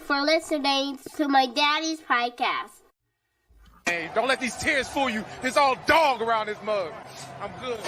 for listening to my daddy's podcast. Hey, don't let these tears fool you. It's all dog around this mug. I'm good.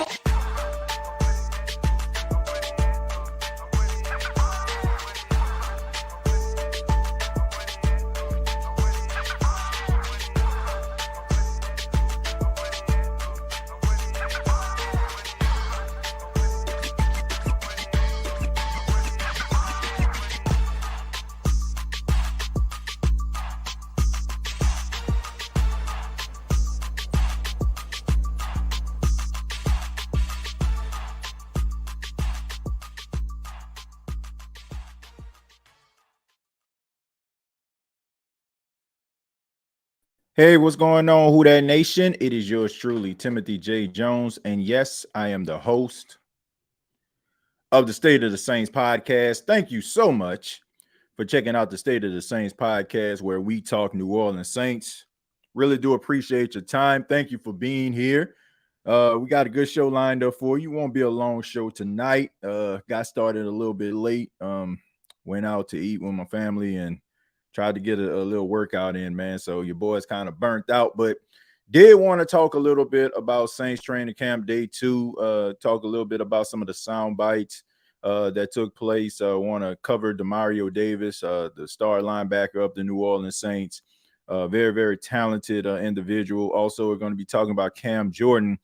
Hey, what's going on, Who Dat Nation? It is yours truly, Timothy J. Jones. And yes, I am the host of the State of the Saints podcast. Thank you so much for checking out the State of the Saints podcast, where we talk New Orleans Saints. Really do appreciate your time. Thank you for being here. We got a good show lined up for you. Won't be a long show tonight. Got started a little bit late. Went out to eat with my family and tried to get a little workout in, man. So your boy's kind of burnt out, but did want to talk a little bit about Saints training camp day 2, talk a little bit about some of the sound bites that took place. I want to cover Demario Davis, the star linebacker of the New Orleans Saints. Very, very talented individual. Also, we're going to be talking about Cam Jordan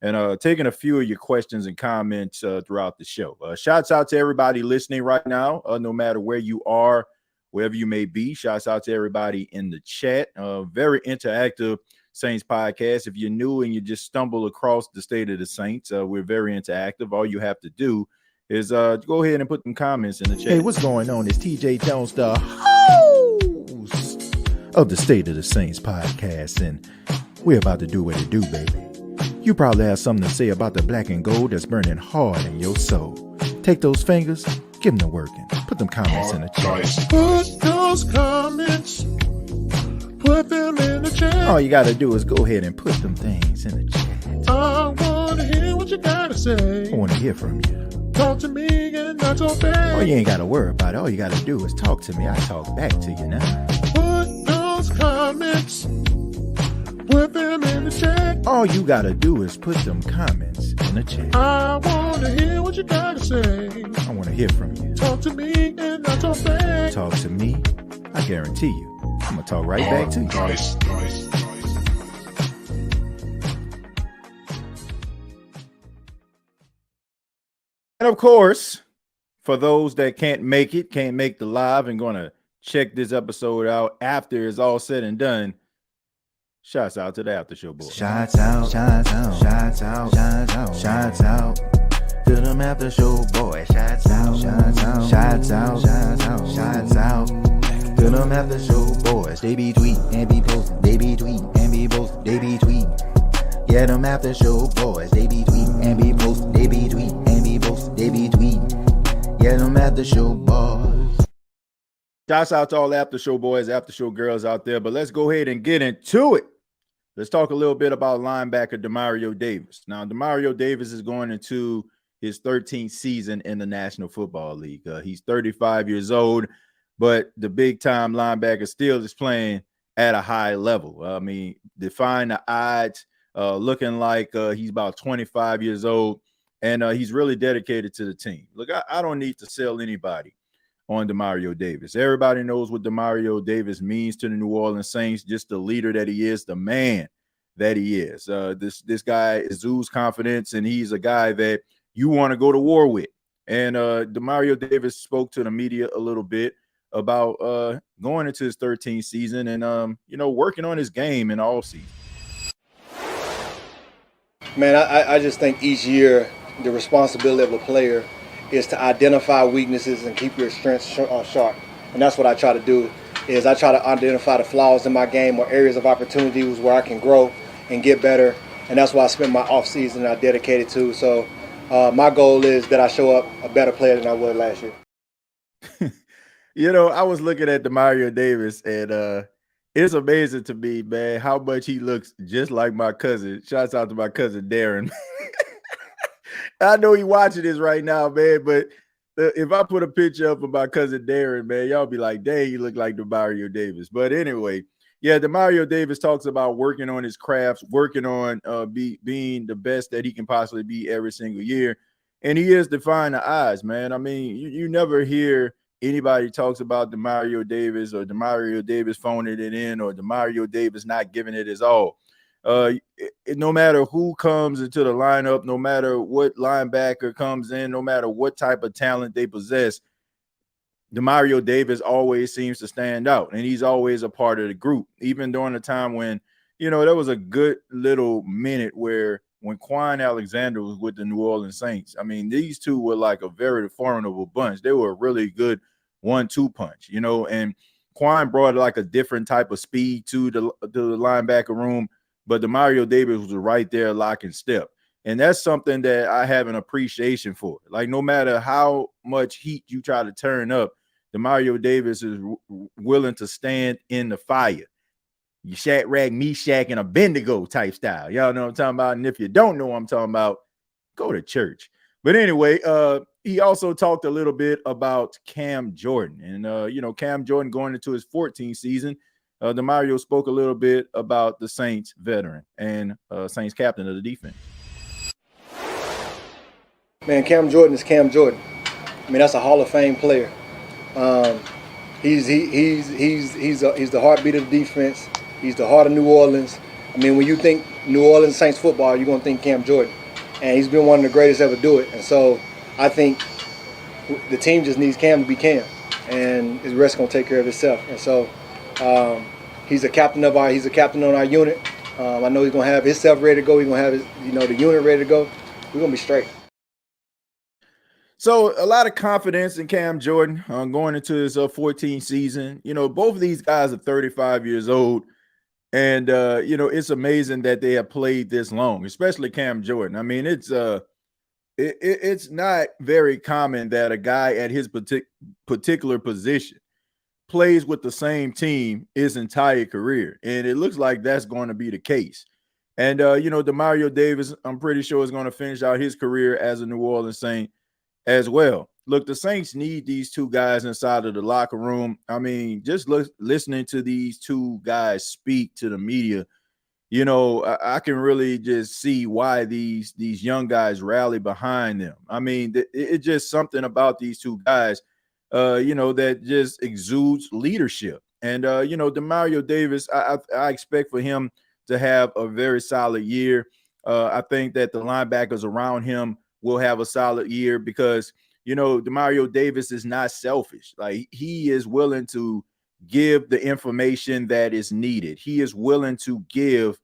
and taking a few of your questions and comments throughout the show. Shouts out to everybody listening right now, no matter where you are, wherever you may be. Shouts out to everybody in the chat. Very interactive Saints podcast. If you're new and you just stumble across the State of the Saints, we're very interactive. All you have to do is go ahead and put some comments in the chat. Hey, what's going on? It's TJ Jones, the host of the State of the Saints podcast, and we're about to do what it do, baby. You probably have something to say about the black and gold that's burning hard in your soul. Take those fingers, give them the working. Put them comments in the chat. Put those comments, put them in the chat. All you got to do is go ahead and put them things in the chat. I want to hear what you got to say. I want to hear from you. Talk to me and not your bad. Oh, you ain't got to worry about it. All you got to do is talk to me. I talk back to you now. Put those comments, put them in the chat. All you got to do is put them comments in the chat. I want to hear what you got to say. I want to hear from you. Talk to me and not your bad. Talk to me. I guarantee you, I'm going to talk right back to you. Nice. And of course, for those that can't make the live and going to check this episode out after it's all said and done, shouts out to the After Show boys. Shouts out to them After Show boys. Shouts out to them After Show boys. They be tweet and be posting, they be tweet and be posting, they be tweet. Yeah, them After Show boys. They be tweet and be posting, they be tweet and be posting, they be tweet. Yeah, them After Show boys. Shouts out to all the After Show boys, After Show girls out there. But let's go ahead and get into it. Let's talk a little bit about linebacker Demario Davis. Now, Demario Davis is going into his 13th season in the National Football League. He's 35 years old, but the big-time linebacker still is playing at a high level. I mean, defying the odds, looking like he's about 25 years old, and he's really dedicated to the team. Look, I don't need to sell anybody on Demario Davis. Everybody knows what Demario Davis means to the New Orleans Saints, just the leader that he is, the man that he is. This guy exudes confidence, and he's a guy that you want to go to war with. And Demario Davis spoke to the media a little bit about going into his 13th season and, working on his game in all season. Man, I just think each year the responsibility of a player is to identify weaknesses and keep your strengths sharp. And that's what I try to do, is I try to identify the flaws in my game or areas of opportunities where I can grow and get better. And that's why I spend my off season I dedicated to. So my goal is that I show up a better player than I was last year. I was looking at Demario Davis, and it's amazing to me, man, how much he looks just like my cousin. Shouts out to my cousin Darren. I know he watching this right now, man, but if I put a picture up of my cousin Darren, man, y'all be like, dang, you look like Demario Davis. But anyway, yeah, Demario Davis talks about working on his crafts, working on being the best that he can possibly be every single year. And he is defying the odds, man. I mean, you never hear anybody talks about Demario Davis or Demario Davis phoning it in or Demario Davis not giving it his all. No matter who comes into the lineup, no matter what linebacker comes in, no matter what type of talent they possess, Demario Davis always seems to stand out, and he's always a part of the group. Even during the time when, there was a good little minute where when Quan Alexander was with the New Orleans Saints, I mean, these two were like a very formidable bunch. They were a really good 1-2 punch, and Quan brought like a different type of speed to the linebacker room, but Demario Davis was right there locking step. And that's something that I have an appreciation for. Like, no matter how much heat you try to turn up, Demario Davis is willing to stand in the fire. You Shadrach, Meshach, and Abednego type style. Y'all know what I'm talking about. And if you don't know what I'm talking about, go to church. But anyway, he also talked a little bit about Cam Jordan. And, Cam Jordan going into his 14th season. Demario spoke a little bit about the Saints veteran and Saints captain of the defense. Man, Cam Jordan is Cam Jordan. I mean, that's a Hall of Fame player. He's the heartbeat of the defense. He's the heart of New Orleans. I mean, when you think New Orleans Saints football, you're going to think Cam Jordan. And he's been one of the greatest ever do it. And so I think the team just needs Cam to be Cam. And his rest going to take care of itself. And so he's a captain on our unit. I know he's going to have himself ready to go. He's going to have his, the unit ready to go. We're going to be straight. So a lot of confidence in Cam Jordan going into his 14th season. Both of these guys are 35 years old. And, it's amazing that they have played this long, especially Cam Jordan. I mean, it's not very common that a guy at his particular position plays with the same team his entire career. And it looks like that's going to be the case. And, Demario Davis, I'm pretty sure, is going to finish out his career as a New Orleans Saint as well. Look, the Saints need these two guys inside of the locker room. I mean, just listening to these two guys speak to the media, I can really just see why these young guys rally behind them. I mean, it's just something about these two guys, that just exudes leadership. And, Demario Davis, I expect for him to have a very solid year. I think that the linebackers around him will have a solid year because, Demario Davis is not selfish. Like, he is willing to give the information that is needed. He is willing to give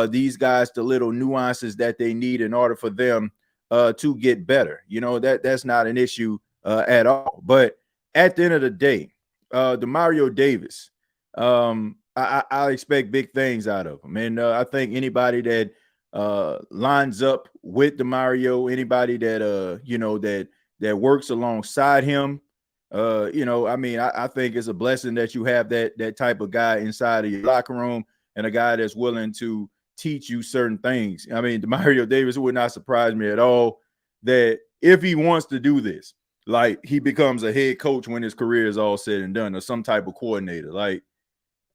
these guys the little nuances that they need in order for them to get better. That's not an issue at all. But at the end of the day, Demario Davis, I expect big things out of him. And I think anybody that lines up with Demario, anybody that that works alongside him, I think it's a blessing that you have that type of guy inside of your locker room and a guy that's willing to teach you certain things. I mean, Demario Davis would not surprise me at all that if he wants to do this, like, he becomes a head coach when his career is all said and done, or some type of coordinator. Like,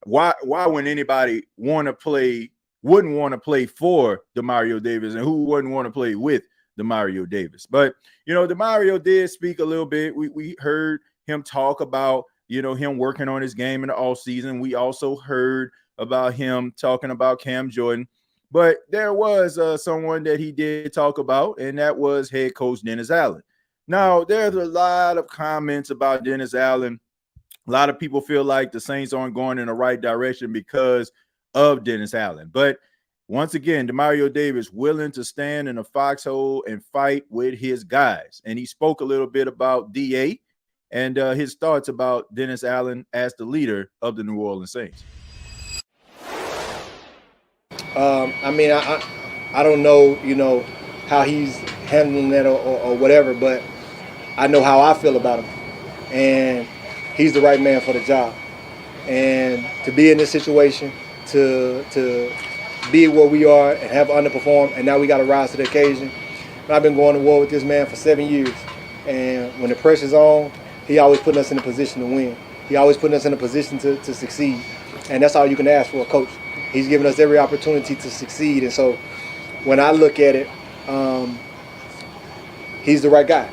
why would anybody wouldn't want to play for Demario Davis, and who wouldn't want to play with Demario Davis? But, Demario did speak a little bit. We heard him talk about, him working on his game in the offseason. We also heard about him talking about Cam Jordan. But there was someone that he did talk about, and that was head coach Dennis Allen. Now, there's a lot of comments about Dennis Allen. A lot of people feel like the Saints aren't going in the right direction because of Dennis Allen. But once again, Demario Davis willing to stand in a foxhole and fight with his guys. And he spoke a little bit about DA and his thoughts about Dennis Allen as the leader of the New Orleans Saints. I don't know, how he's handling that or whatever, but I know how I feel about him. And he's the right man for the job. And to be in this situation, to be where we are and have underperformed, and now we got to rise to the occasion. I've been going to war with this man for 7 years, And when the pressure's on, he always putting us in a position to win. He always putting us in a position to succeed. And that's all you can ask for a coach. He's giving us every opportunity to succeed. And so when I look at it, he's the right guy.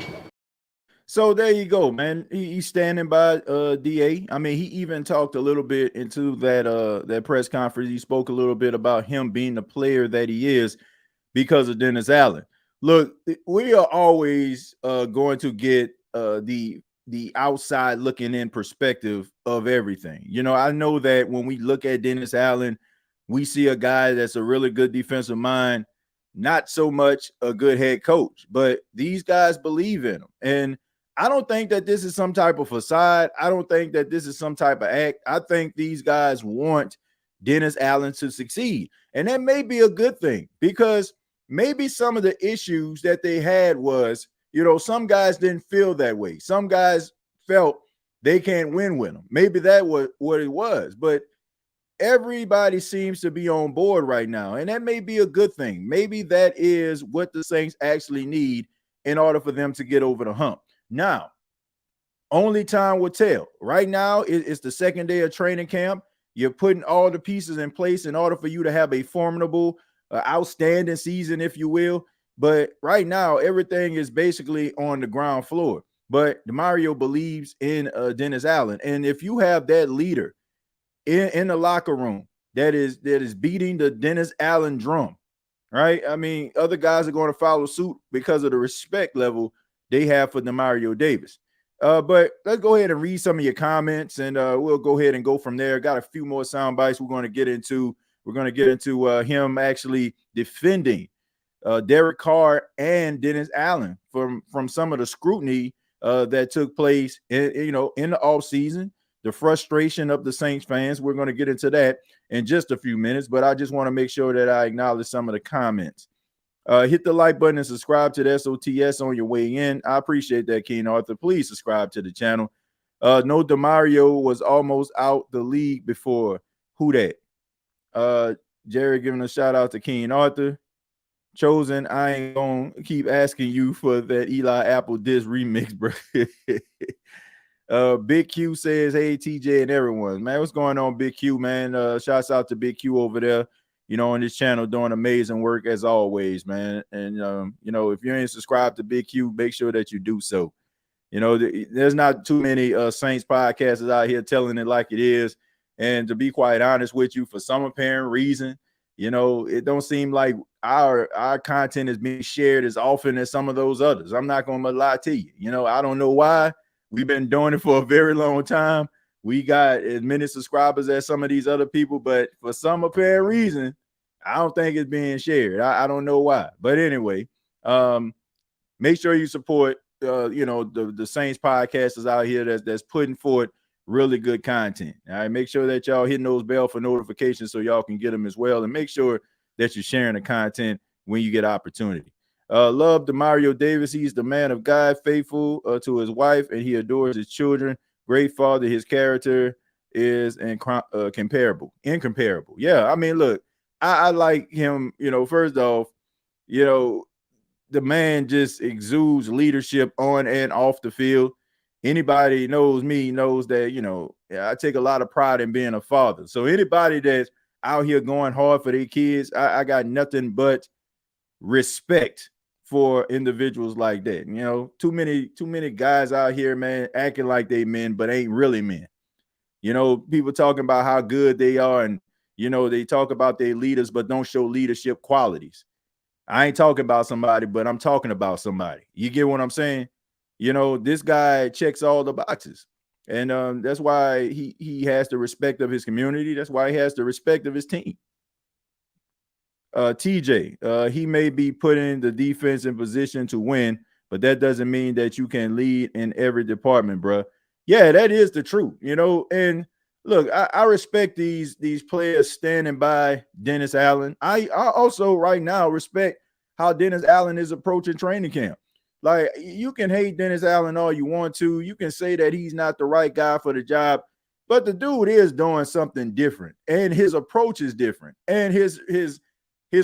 So there you go, man. He's standing by DA. I mean, he even talked a little bit into that press conference. He spoke a little bit about him being the player that he is because of Dennis Allen. Look, we are always going to get the outside looking in perspective of everything. You know, I know that when we look at Dennis Allen, we see a guy that's a really good defensive mind, not so much a good head coach, but these guys believe in him. And I don't think that this is some type of facade. I don't think that this is some type of act. I think these guys want Dennis Allen to succeed. And that may be a good thing, because maybe some of the issues that they had was, you know, some guys didn't feel that way. Some guys felt they can't win with him. Maybe that was what it was. But everybody seems to be on board right now, and that may be a good thing. Maybe that is what the Saints actually need in order for them to get over the hump. Now, only time will tell. Right now, it's the second day of training camp. You're putting all the pieces in place in order for you to have a formidable, outstanding season, if you will. But right now, everything is basically on the ground floor. But Demario believes in Dennis Allen. And if you have that leader in the locker room that is beating the Dennis Allen drum, right? I mean, other guys are going to follow suit because of the respect level they have for Demario Davis. But let's go ahead and read some of your comments, and we'll go ahead and go from there. Got a few more sound bites we're going to get into. We're going to get into him actually defending Derek Carr and Dennis Allen from some of the scrutiny that took place in the offseason, the frustration of the Saints fans. We're going to get into that in just a few minutes, but I just want to make sure that I acknowledge some of the comments. Hit the like button and subscribe to the SOTS on your way in. I appreciate that, King Arthur. Please subscribe to the channel. No, Demario was almost out the league before. Who that? Jerry giving a shout out to King Arthur. Chosen, I ain't gonna keep asking you for that Eli Apple diss remix, bro. Big Q says, hey, TJ and everyone. Man, what's going on, Big Q, man? Shouts out to Big Q over there, on this channel, doing amazing work as always, man. And, if you ain't subscribed to Big Q, make sure that you do so. There's not too many Saints podcasters out here telling it like it is. And to be quite honest with you, for some apparent reason, it don't seem like our content is being shared as often as some of those others. I'm not going to lie to you. I don't know why. We've been doing it for a very long time. We got as many subscribers as some of these other people, but for some apparent reason, I don't think it's being shared. I don't know why. But anyway, make sure you support the Saints podcasters out here that's putting forth really good content. All right, make sure that y'all hitting those bell for notifications so y'all can get them as well, and make sure that you're sharing the content when you get opportunity. Love Demario Davis. He's the man of God, faithful to his wife, and he adores his children. Great father. His character is incomparable. Yeah, I mean, look, I like him. First off, the man just exudes leadership on and off the field. Anybody knows me knows that, I take a lot of pride in being a father. So anybody that's out here going hard for their kids, I got nothing but respect for individuals like that. Too many guys out here, man, acting like they men, but ain't really men. People talking about how good they are, and, they talk about their leaders, but don't show leadership qualities. I ain't talking about somebody, but I'm talking about somebody. You get what I'm saying? This guy checks all the boxes, and that's why he has the respect of his community. That's why he has the respect of his team. TJ, he may be putting the defense in position to win, but that doesn't mean that you can lead in every department, bro. Yeah, that is the truth, and look, I respect these players standing by Dennis Allen. I also right now respect how Dennis Allen is approaching training camp. Like, you can hate Dennis Allen all you want to. You can say that he's not the right guy for the job, but the dude is doing something different, and his approach is different, and his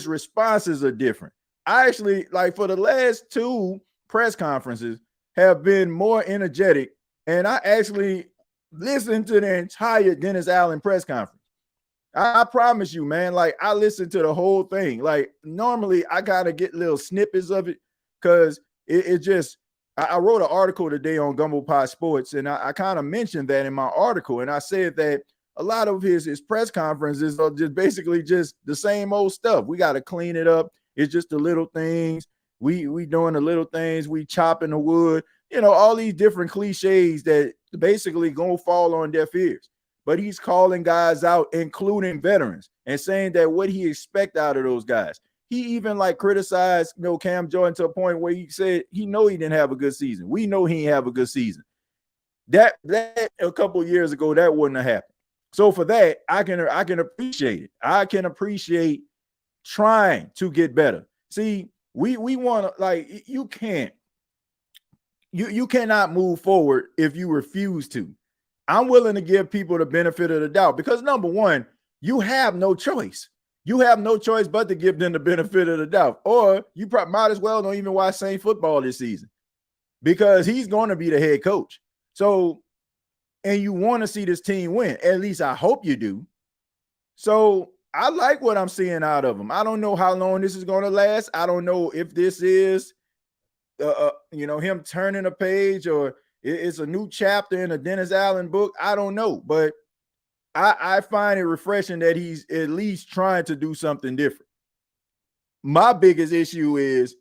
responses are different. I actually, like, for the last two press conferences, have been more energetic. And I actually listened to the entire Dennis Allen press conference. I promise you, man, like I listened to the whole thing. Like normally I gotta get little snippets of it because it just I wrote an article today on Gumbo Pod Sports, and I kind of mentioned that in my article. And I said that a lot of his press conferences are just basically just the same old stuff. We got to clean it up. It's just the little things. We doing the little things, we chopping the wood, all these different cliches that basically gonna fall on deaf ears. But he's calling guys out, including veterans, and saying that what he expect out of those guys. He even like criticized, Cam Jordan to a point where he said he didn't have a good season. We know he didn't have a good season. That a couple of years ago, that wouldn't have happened. So for that, I can appreciate it. I can appreciate trying to get better. See, we want to, like, you cannot move forward if you refuse to. I'm willing to give people the benefit of the doubt because number one, you have no choice. You have no choice but to give them the benefit of the doubt, or you might as well don't even watch Saints football this season because he's going to be the head coach. So, and you want to see this team win. At least I hope you do. So I like what I'm seeing out of him. I don't know how long this is going to last. I don't know if this is, him turning a page or it's a new chapter in a Dennis Allen book. I don't know, but I find it refreshing that he's at least trying to do something different. My biggest issue is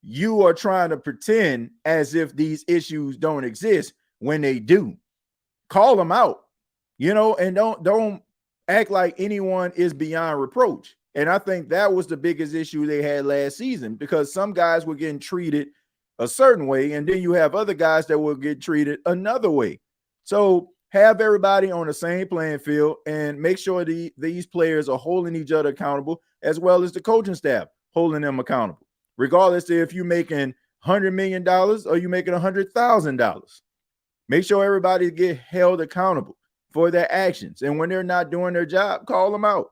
you are trying to pretend as if these issues don't exist when they do. Call them out, and don't act like anyone is beyond reproach. And I think that was the biggest issue they had last season because some guys were getting treated a certain way, and then you have other guys that will get treated another way. So have everybody on the same playing field and make sure these players are holding each other accountable, as well as the coaching staff holding them accountable, regardless if you're making $100 million or you're making $100,000. Make sure everybody get held accountable for their actions. And when they're not doing their job, call them out.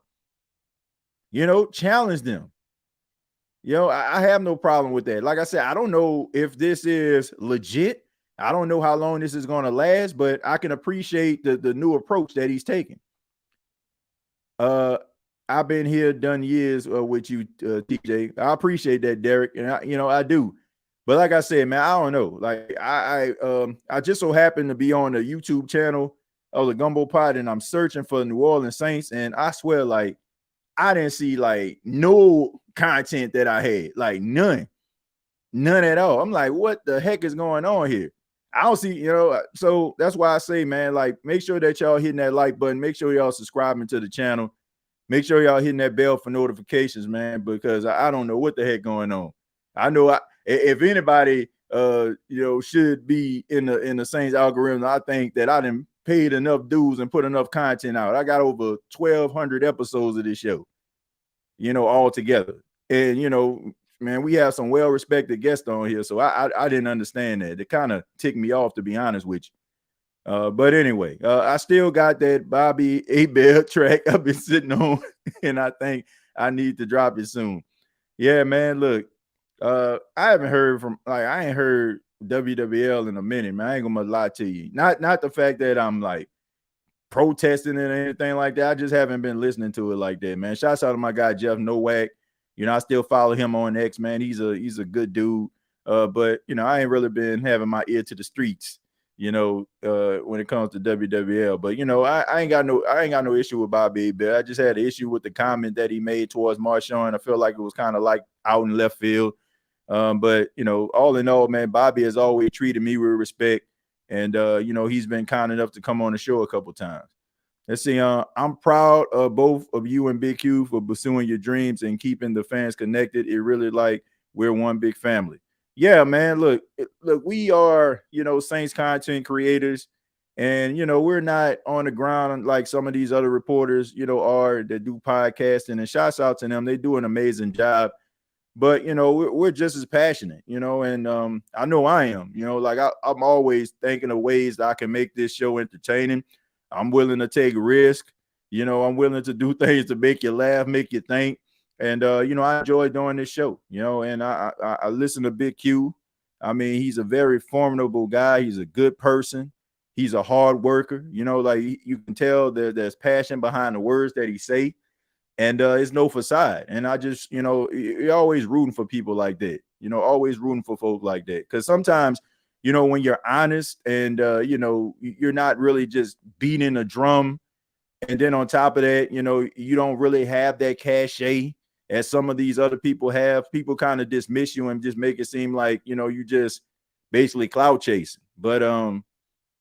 Challenge them. I have no problem with that. Like I said, I don't know if this is legit. I don't know how long this is going to last, but I can appreciate the new approach that he's taking. I've been here, done years with you, TJ. I appreciate that, Derek, and I do. But like I said, man, I don't know. Like I just so happened to be on the YouTube channel of the Gumbo Pod, and I'm searching for the New Orleans Saints, and I swear, like, I didn't see like no content that I had, like none at all. I'm like, what the heck is going on here? I don't see, so that's why I say, man, like, make sure that y'all hitting that like button. Make sure y'all subscribing to the channel. Make sure y'all hitting that bell for notifications, man, because I don't know what the heck going on. I know if anybody, should be in the Saints algorithm, I think that I done paid enough dues and put enough content out. I got over 1,200 episodes of this show, all together. And, man, we have some well-respected guests on here, so I didn't understand that. It kind of ticked me off, to be honest with you. But anyway, I still got that Bobby A-Bell track I've been sitting on, and I think I need to drop it soon. Yeah, man, look, I haven't heard I ain't heard WWL in a minute, man. I ain't gonna lie to you. Not the fact that I'm like protesting it or anything like that. I just haven't been listening to it like that, man. Shouts out to my guy Jeff Nowak. I still follow him on X, man. He's a good dude. But I ain't really been having my ear to the streets, when it comes to WWL. But I ain't got no issue with Bobby Bell. I just had an issue with the comment that he made towards Marshawn. I feel like it was kind of like out in left field. But all in all, man, Bobby has always treated me with respect. And he's been kind enough to come on the show a couple times. Let's see. I'm proud of both of you and Big Q for pursuing your dreams and keeping the fans connected. It really like we're one big family. Yeah, man. Look, we are, Saints content creators, and we're not on the ground like some of these other reporters, are that do podcasting. And shouts out to them. They do an amazing job. But we're just as passionate, and I know I am. I'm always thinking of ways that I can make this show entertaining. I'm willing to take risk. I'm willing to do things to make you laugh, make you think. And I enjoy doing this show, and I listen to Big Q, I mean, he's a very formidable guy. He's a good person. He's a hard worker. You know, like you can tell there's passion behind the words that he say, and it's no facade. And I just, you know, you're always rooting for people like that. You know, always rooting for folk like that. Because sometimes, you know, when you're honest and, you know, you're not really just beating a drum. And then on top of that, you know, you don't really have that cachet as some of these other people have. People kind of dismiss you and just make it seem like, you know, you just basically clout chasing. But,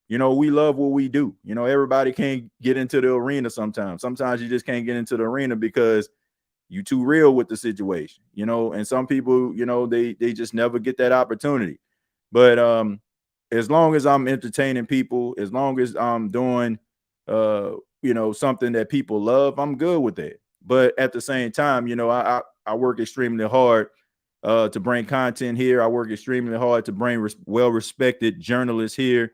you know, we love what we do. You know, everybody can't get into the arena sometimes. Sometimes you just can't get into the arena because you too real with the situation, you know, and some people, you know, they just never get that opportunity. But as long as I'm entertaining people, as long as I'm doing, you know, something that people love, I'm good with that. But at the same time, you know, I work extremely hard to bring content here. I work extremely hard to bring well-respected journalists here.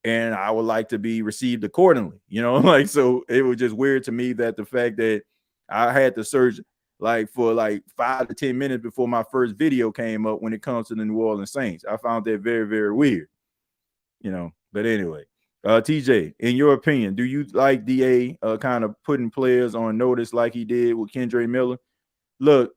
And I would like to be received accordingly, you know, like, so it was just weird to me that the fact that I had to search like for like 5 to 10 minutes before my first video came up when it comes to the New Orleans Saints. I found that very, very weird, you know, but anyway, TJ, in your opinion, do you like DA kind of putting players on notice like he did with Kendre Miller? Look,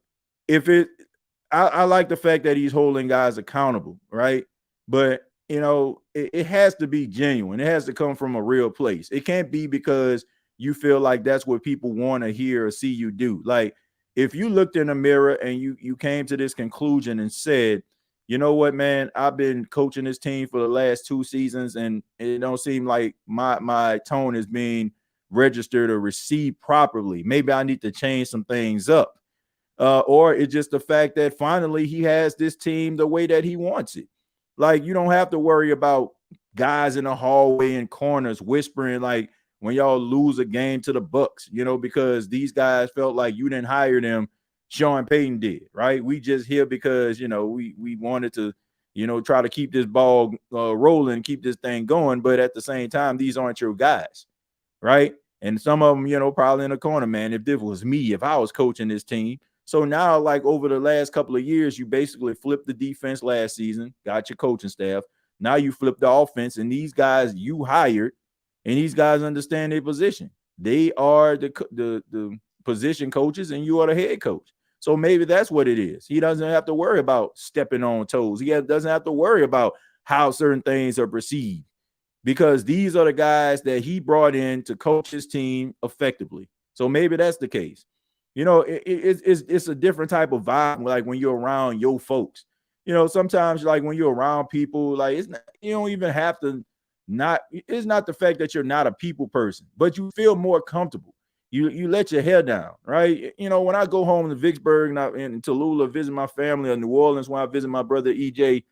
I like the fact that he's holding guys accountable, right? But you know, it has to be genuine. It has to come from a real place. It can't be because you feel like that's what people want to hear or see you do. Like if you looked in the mirror and you came to this conclusion and said, you know what, man, I've been coaching this team for the last 2 seasons and it don't seem like my tone is being registered or received properly. Maybe I need to change some things up. Or it's just the fact that finally he has this team the way that he wants it. Like, you don't have to worry about guys in the hallway and corners whispering like when y'all lose a game to the Bucks, you know, because these guys felt like you didn't hire them. Sean Payton did, right? We just here because, you know, we wanted to, you know, try to keep this ball rolling, keep this thing going. But at the same time, these aren't your guys, right? And some of them, you know, probably in the corner, man, if this was me, if I was coaching this team. So now, like over the last couple of years, you basically flipped the defense last season, got your coaching staff. Now you flip the offense, and these guys you hired, and these guys understand their position. They are the position coaches, and you are the head coach. So maybe that's what it is. He doesn't have to worry about stepping on toes. He doesn't have to worry about how certain things are perceived because these are the guys that he brought in to coach his team effectively. So maybe that's the case. You know, it's a different type of vibe, like when you're around your folks. You know, sometimes like when you're around people, like it's not, you don't even have to it's not the fact that you're not a people person, but you feel more comfortable. You let your hair down, right? You know, when I go home to Vicksburg and Tallulah, visit my family, or New Orleans when I visit my brother EJ,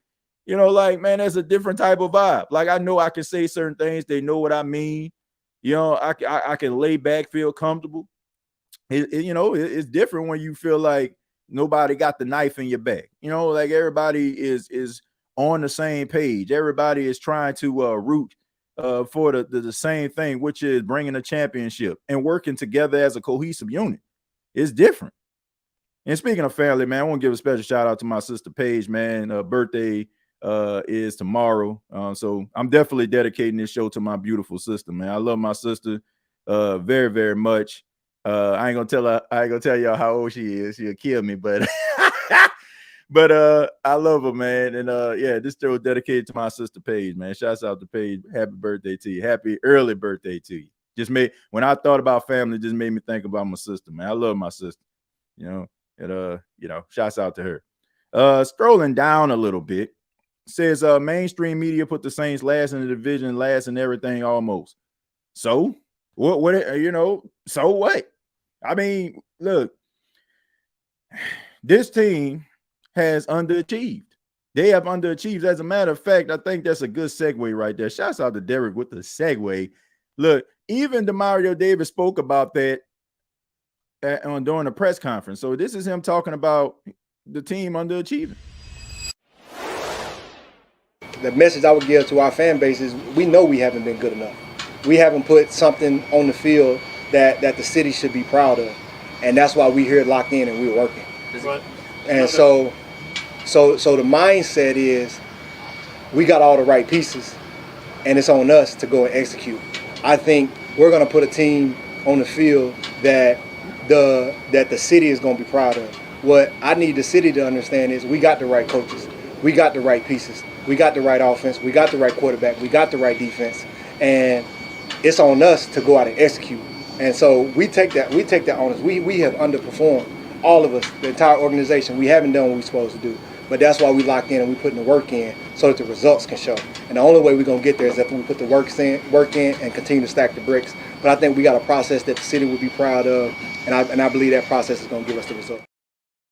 you know, like, man, that's a different type of vibe. Like I know I can say certain things. They know what I mean. You know, I can lay back, feel comfortable. You know, it's different when you feel like nobody got the knife in your back. You know, like everybody is on the same page. Everybody is trying to root for the same thing, which is bringing a championship and working together as a cohesive unit. It's different. And speaking of family, man, I want to give a special shout out to my sister Paige, man. Birthday is tomorrow. So I'm definitely dedicating this show to my beautiful sister, man. I love my sister very, very much. I ain't gonna tell y'all how old she is. She'll kill me, but I love her, man. And yeah, this show is dedicated to my sister Paige, man. Shouts out to Paige. Happy birthday to you. Happy early birthday to you. When I thought about family, just made me think about my sister, man. I love my sister, you know, and you know, shouts out to her. Scrolling down a little bit, says mainstream media put the Saints last in the division, last in everything almost. So what you know, so what? I mean, look, this team has underachieved. They have underachieved. As a matter of fact, I think that's a good segue right there. Shouts out to Derek with the segue. Look, even Demario Davis spoke about that during the press conference. So this is him talking about the team underachieving. The message I would give to our fan base is we know we haven't been good enough. We haven't put something on the field that the city should be proud of. And that's why we're here locked in and we're working. And so the mindset is we got all the right pieces, and it's on us to go and execute. I think we're going to put a team on the field that the city is going to be proud of. What I need the city to understand is we got the right coaches, we got the right pieces, we got the right offense, we got the right quarterback, we got the right defense, and it's on us to go out and execute. And so we take that on us. We have underperformed, all of us, the entire organization. We haven't done what we're supposed to do. But that's why we locked in and we putting the work in so that the results can show. And the only way we're going to get there is if we put the work in and continue to stack the bricks. But I think we got a process that the city will be proud of, and I believe that process is going to give us the result.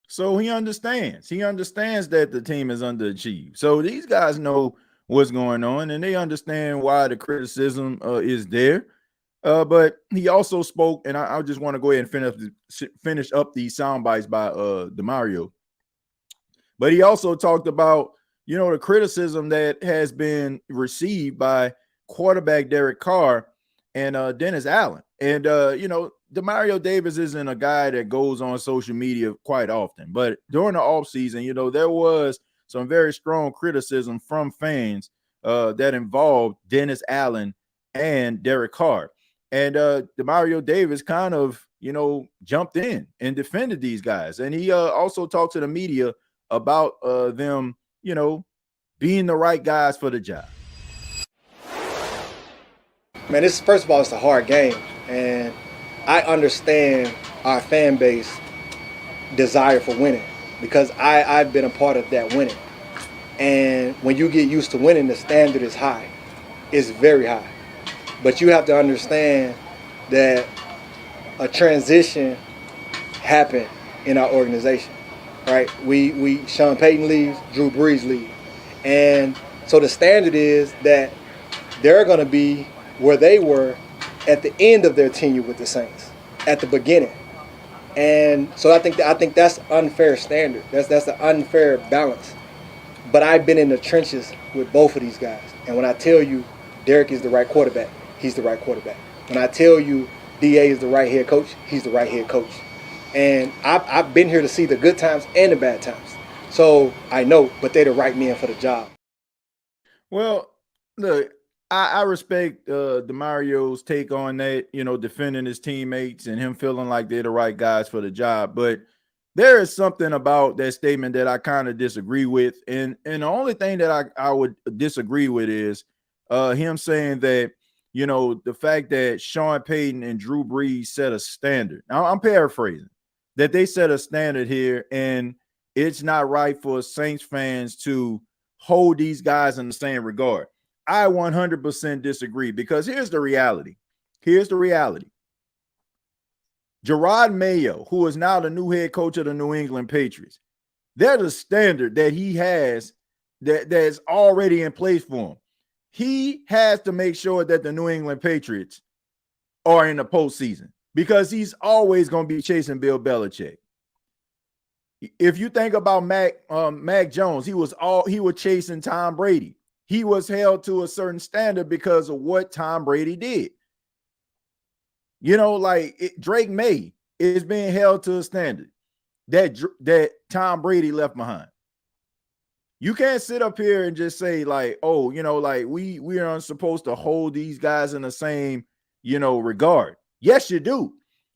So he understands. He understands that the team is underachieved. So these guys know what's going on, and they understand why the criticism is there. But he also spoke, and I just want to go ahead and finish up these sound bites by Demario. But he also talked about, the criticism that has been received by quarterback Derek Carr and Dennis Allen. And, Demario Davis isn't a guy that goes on social media quite often. But during the offseason, there was some very strong criticism from fans that involved Dennis Allen and Derek Carr. And Demario Davis kind of, jumped in and defended these guys. And he also talked to the media about them, being the right guys for the job. Man, first of all, it's a hard game. And I understand our fan base desire for winning because I've been a part of that winning. And when you get used to winning, the standard is high. It's very high. But you have to understand that a transition happened in our organization, right? Sean Payton leaves, Drew Brees leaves. And so the standard is that they're going to be where they were at the end of their tenure with the Saints, at the beginning. And so I think that's unfair standard. That's an unfair balance. But I've been in the trenches with both of these guys. And when I tell you Derek is the right quarterback, he's the right quarterback. When I tell you DA is the right head coach, he's the right head coach. And I've been here to see the good times and the bad times. So I know, but they're the right men for the job. Well, look, I respect Demario's take on that, defending his teammates and him feeling like they're the right guys for the job. But there is something about that statement that I kind of disagree with. And the only thing that I would disagree with is him saying that, the fact that Sean Payton and Drew Brees set a standard. Now, I'm paraphrasing, that they set a standard here, and it's not right for Saints fans to hold these guys in the same regard. I 100% disagree because here's the reality. Gerard Mayo, who is now the new head coach of the New England Patriots, there's a standard that he has that's already in place for him. He has to make sure that the New England Patriots are in the postseason because he's always going to be chasing Bill Belichick. If you think about Mac Jones, he was chasing Tom Brady. He was held to a certain standard because of what Tom Brady did. Drake May is being held to a standard that Tom Brady left behind. You can't sit up here and just say we aren't supposed to hold these guys in the same, regard. Yes, you do.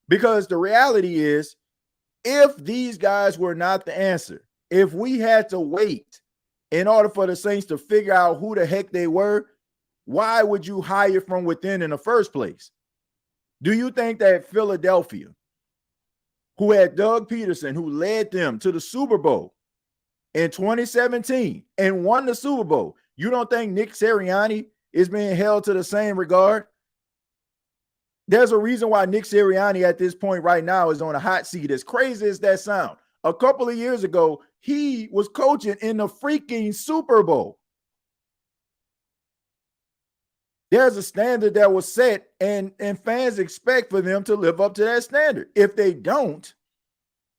Because the reality is, if these guys were not the answer, if we had to wait in order for the Saints to figure out who the heck they were, why would you hire from within in the first place? Do you think that Philadelphia, who had Doug Peterson, who led them to the Super Bowl in 2017 and won the Super Bowl, you don't think Nick Sirianni is being held to the same regard? There's a reason why Nick Sirianni at this point right now is on a hot seat. As crazy as that sound, a couple of years ago, he was coaching in the freaking Super Bowl. There's a standard that was set, and fans expect for them to live up to that standard. If they don't,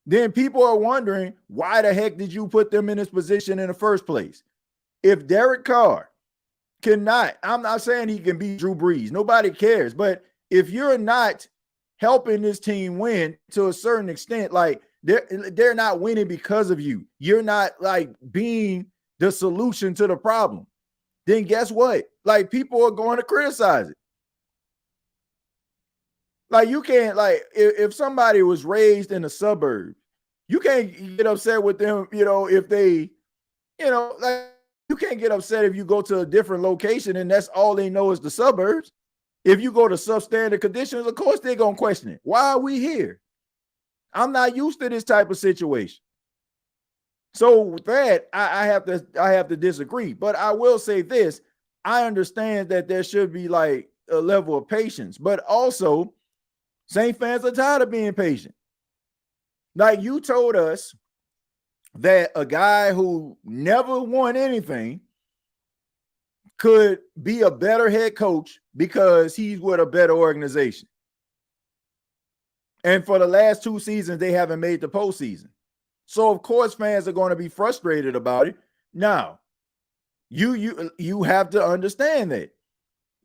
then people are wondering, why the heck did you put them in this position in the first place? If Derek Carr cannot, I'm not saying he can beat Drew Brees. Nobody cares. But if you're not helping this team win to a certain extent, they're not winning because of you. You're not being the solution to the problem. then guess what? Like, people are going to criticize it. Like, you can't, like, if somebody was raised in a suburb, you can't get upset with them, if they, like, you can't get upset if you go to a different location and that's all they know is the suburbs. If you go to substandard conditions, of course they're going to question it. Why are we here? I'm not used to this type of situation. So with that, I have to disagree. But I will say this. I understand that there should be like a level of patience, but also Saint fans are tired of being patient. Like, you told us that a guy who never won anything could be a better head coach because he's with a better organization. And for the last 2 seasons, they haven't made the postseason. So of course fans are going to be frustrated about it. Now, you have to understand that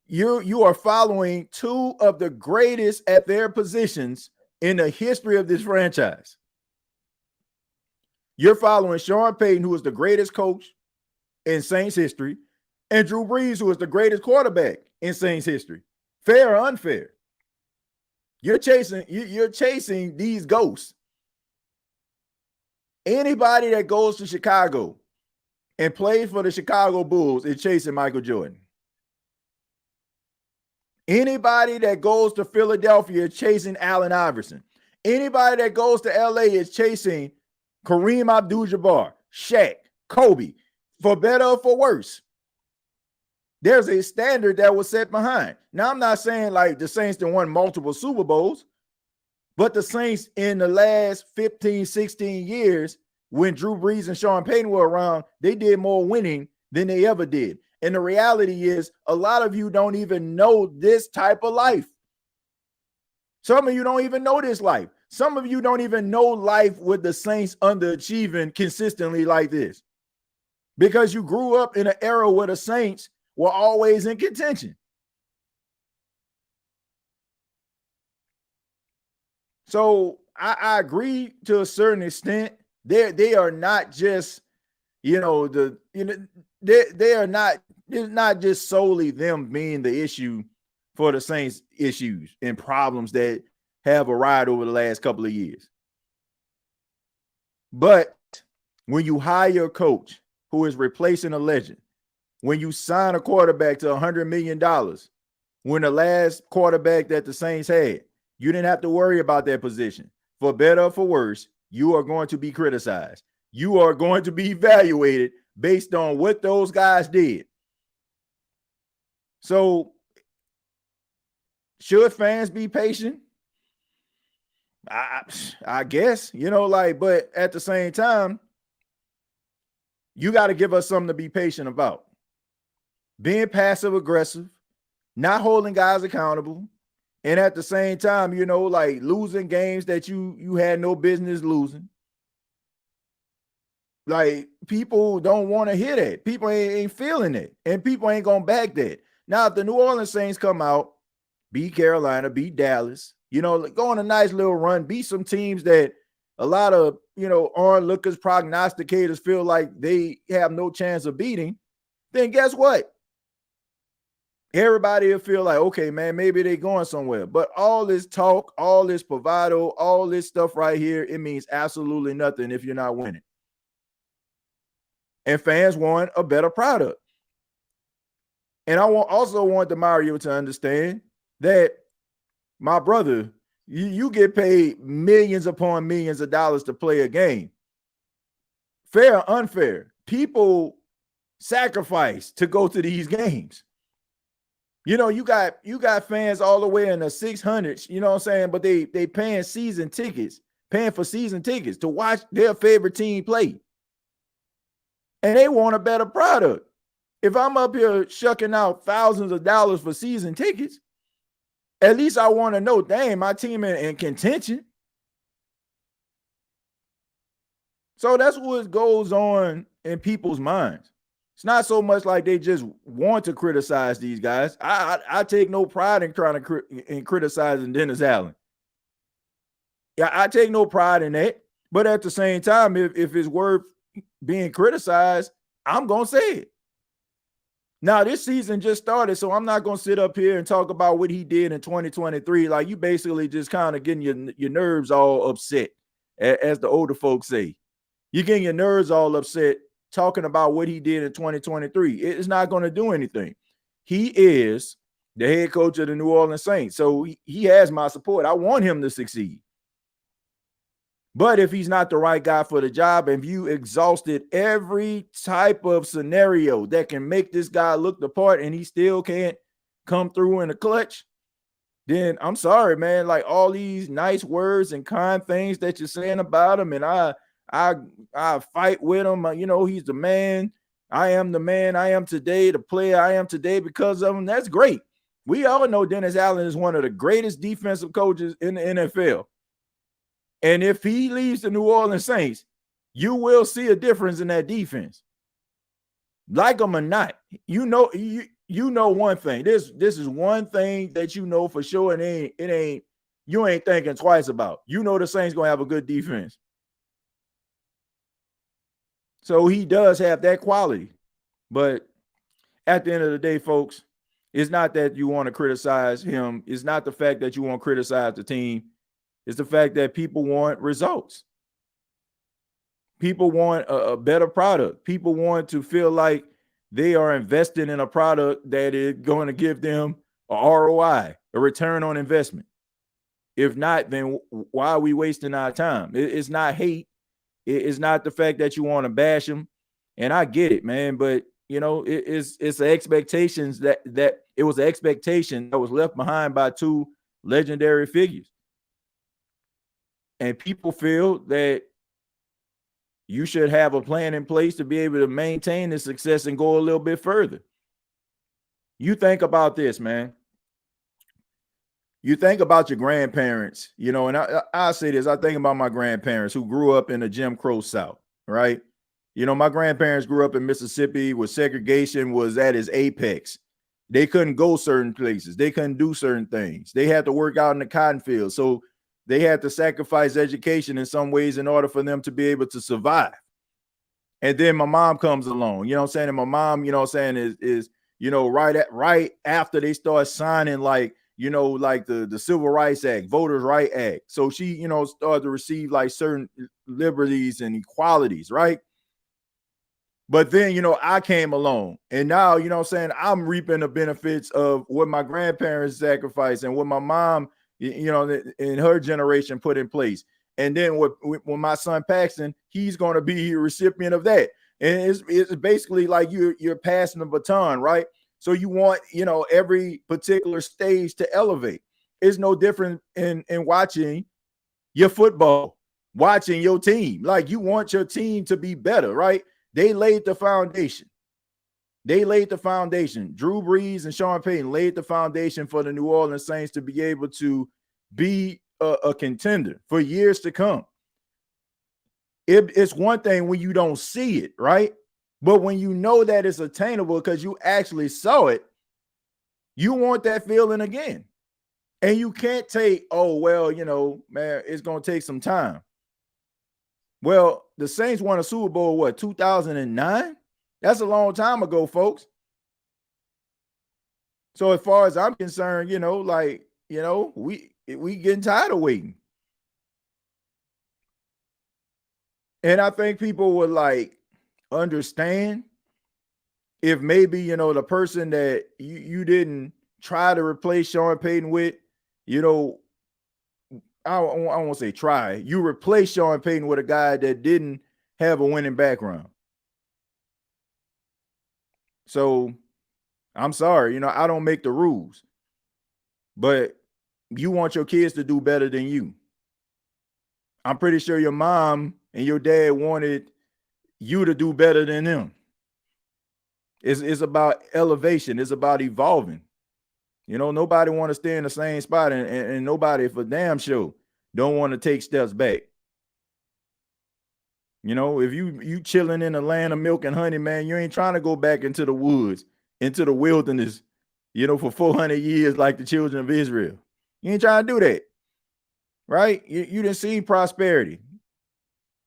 you are following 2 of the greatest at their positions in the history of this franchise. You're following Sean Payton, who is the greatest coach in Saints history, and Drew Brees, who is the greatest quarterback in Saints history. Fair or unfair? You're chasing these ghosts. Anybody that goes to Chicago and plays for the Chicago Bulls is chasing Michael Jordan. Anybody that goes to Philadelphia is chasing Allen Iverson. Anybody that goes to LA is chasing Kareem Abdul-Jabbar, Shaq, Kobe, for better or for worse. There's a standard that was set behind. Now, I'm not saying like the Saints that won multiple Super Bowls, but the Saints in the last 15, 16 years, when Drew Brees and Sean Payton were around, they did more winning than they ever did. And the reality is, a lot of you don't even know this type of life. Some of you don't even know this life. Some of you don't even know life with the Saints underachieving consistently like this, because you grew up in an era where the Saints were always in contention. So I agree to a certain extent. They are not just, they are not, it's not just solely them being the issue for the Saints issues and problems that have arrived over the last couple of years. But when you hire a coach who is replacing a legend, when you sign a quarterback to $100 million, when the last quarterback that the Saints had, you didn't have to worry about that position. For better or for worse, you are going to be criticized. You are going to be evaluated based on what those guys did. So, should fans be patient? I guess, but at the same time, you got to give us something to be patient about. Being passive aggressive, not holding guys accountable, and at the same time, losing games that you had no business losing. Like, people don't want to hear that. People ain't feeling it, and people ain't gonna back that. Now, if the New Orleans Saints come out, beat Carolina, beat Dallas, go on a nice little run, beat some teams that a lot of, onlookers, prognosticators feel like they have no chance of beating, then guess what? Everybody will feel like, okay, man, maybe they're going somewhere. But all this talk, all this bravado, all this stuff right here, it means absolutely nothing if you're not winning. And fans want a better product. And I also want Demario to understand that, my brother, you get paid millions upon millions of dollars to play a game. Fair or unfair, people sacrifice to go to these games. You got fans all the way in the 600s, you know what I'm saying? But they paying for season tickets to watch their favorite team play. And they want a better product. If I'm up here shucking out thousands of dollars for season tickets, at least I want to know, dang, my team in contention. So that's what goes on in people's minds. It's not so much like they just want to criticize these guys. I take no pride in trying to criticizing Dennis Allen. Yeah, I take no pride in that. But at the same time, if it's worth being criticized, I'm gonna say it. Now, this season just started, so I'm not going to sit up here and talk about what he did in 2023. Like, you basically just kind of getting your nerves all upset, as the older folks say. You're getting your nerves all upset talking about what he did in 2023. It's not going to do anything. He is the head coach of the New Orleans Saints, so he has my support. I want him to succeed. But if he's not the right guy for the job, and if you exhausted every type of scenario that can make this guy look the part and he still can't come through in the clutch, then I'm sorry, man. Like, all these nice words and kind things that you're saying about him, and I fight with him. You know, he's the man. I am the man I am today, the player I am today because of him. That's great. We all know Dennis Allen is one of the greatest defensive coaches in the NFL. And if he leaves the New Orleans Saints, you will see a difference in that defense. Like him or not, you know one thing. This is one thing that you know for sure, and you ain't thinking twice about. You know the Saints gonna have a good defense. So he does have that quality. But at the end of the day, folks, it's not that you want to criticize him. It's not the fact that you want to criticize the team. It's the fact that people want results. People want a better product. People want to feel like they are investing in a product that is going to give them a ROI, a return on investment. If not, then why are we wasting our time? It's not hate. It's not the fact that you want to bash them. And I get it, man. But, you know, it's the expectations that it was an expectation that was left behind by two legendary figures. And people feel that you should have a plan in place to be able to maintain the success and go a little bit further. You think about this, man. You think about your grandparents, you know, and I say this, I think about my grandparents who grew up in the Jim Crow South, right? You know, my grandparents grew up in Mississippi where segregation was at its apex. They couldn't go certain places. They couldn't do certain things. They had to work out in the cotton field. So they had to sacrifice education in some ways in order for them to be able to survive. And then my mom comes along, you know what I'm saying? And my mom, you know what I'm saying, is you know, right after they start signing, like, you know, like the Civil Rights Act, Voters' Right Act. So she, you know, started to receive like certain liberties and equalities, right? But then, you know, I came along and now, you know what I'm saying, I'm reaping the benefits of what my grandparents sacrificed and what my mom, you know, in her generation put in place. And then when my son Paxton, he's going to be a recipient of that. And it's basically like you're passing the baton, right? So you want, you know, every particular stage to elevate. It's no different in watching your football, watching your team. Like, you want your team to be better, right? They laid the foundation. Drew Brees and Sean Payton laid the foundation for the New Orleans Saints to be able to be a contender for years to come. It's one thing when you don't see it, right? But when you know that it's attainable because you actually saw it, you want that feeling again. And you can't take, oh, well, you know, man, it's going to take some time. Well, the Saints won a Super Bowl, what, 2009? That's a long time ago, folks. So as far as I'm concerned, you know, like, you know, we getting tired of waiting. And I think people would like understand if maybe, you know, the person that you didn't try to replace Sean Payton with, you know, I won't say try. You replace Sean Payton with a guy that didn't have a winning background. So I'm sorry, you know, I don't make the rules, but you want your kids to do better than you. I'm pretty sure your mom and your dad wanted you to do better than them. It's about elevation. It's about evolving. You know, nobody want to stay in the same spot, and nobody for damn sure don't want to take steps back. You know, if you chilling in the land of milk and honey, man, you ain't trying to go back into the woods, into the wilderness, you know, for 400 years like the children of Israel. You ain't trying to do that, right? You didn't see prosperity.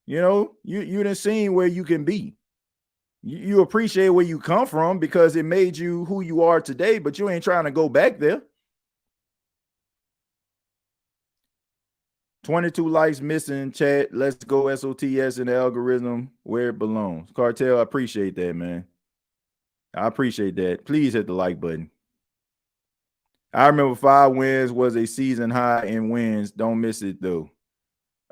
You know, you didn't see where you can be. You appreciate where you come from because it made you who you are today, but you ain't trying to go back there. 22 likes missing, chat. Let's go SOTS in the algorithm where it belongs. Cartel, I appreciate that, man. I appreciate that. Please hit the like button. I remember 5 wins was a season high in wins. Don't miss it though.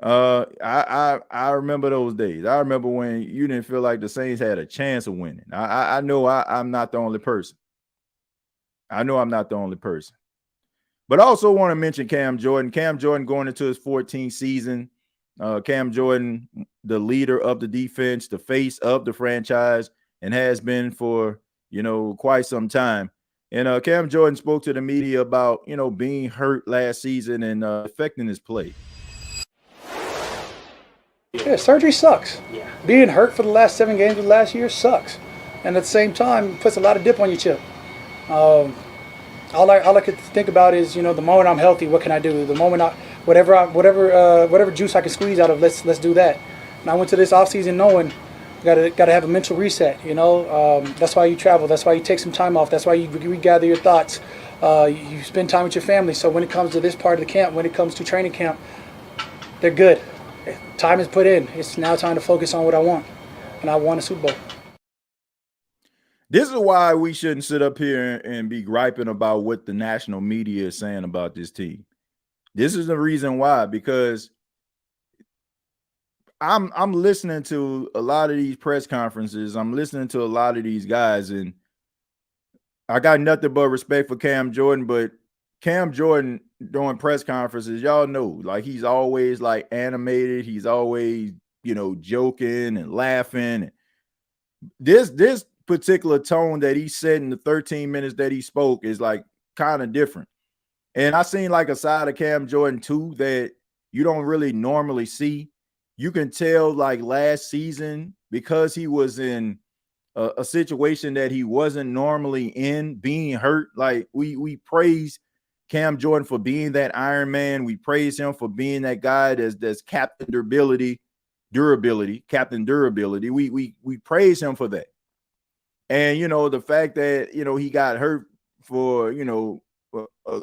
I remember those days. I remember when you didn't feel like the Saints had a chance of winning. I know I'm not the only person. I know I'm not the only person. But I also want to mention Cam Jordan. Cam Jordan going into his 14th season. Cam Jordan, the leader of the defense, the face of the franchise, and has been for, quite some time. And Cam Jordan spoke to the media about, being hurt last season and affecting his play. Yeah, surgery sucks. Yeah. Being hurt for the last 7 games of last year sucks. And at the same time, it puts a lot of dip on your chip. All I could think about is, the moment I'm healthy, what can I do? The moment whatever juice I can squeeze out of, let's do that. And I went to this offseason knowing you gotta have a mental reset. That's why you travel. That's why you take some time off. That's why you regather your thoughts. You spend time with your family. So when it comes to this part of the camp, when it comes to training camp, they're good. Time is put in. It's now time to focus on what I want, and I want a Super Bowl. This is why we shouldn't sit up here and be griping about what the national media is saying about this team. This is the reason why, because I'm listening to a lot of these press conferences. I'm listening to a lot of these guys, and I got nothing but respect for Cam Jordan, but Cam Jordan during press conferences, y'all know, like he's always like animated. He's always, joking and laughing. This particular tone that he said in the 13 minutes that he spoke is like kind of different. And I seen like a side of Cam Jordan too that you don't really normally see. You can tell like last season, because he was in a situation that he wasn't normally in, being hurt. Like we praise Cam Jordan for being that Iron Man. We praise him for being that guy that's captain durability. Captain durability. We praise him for that. And the fact that he got hurt for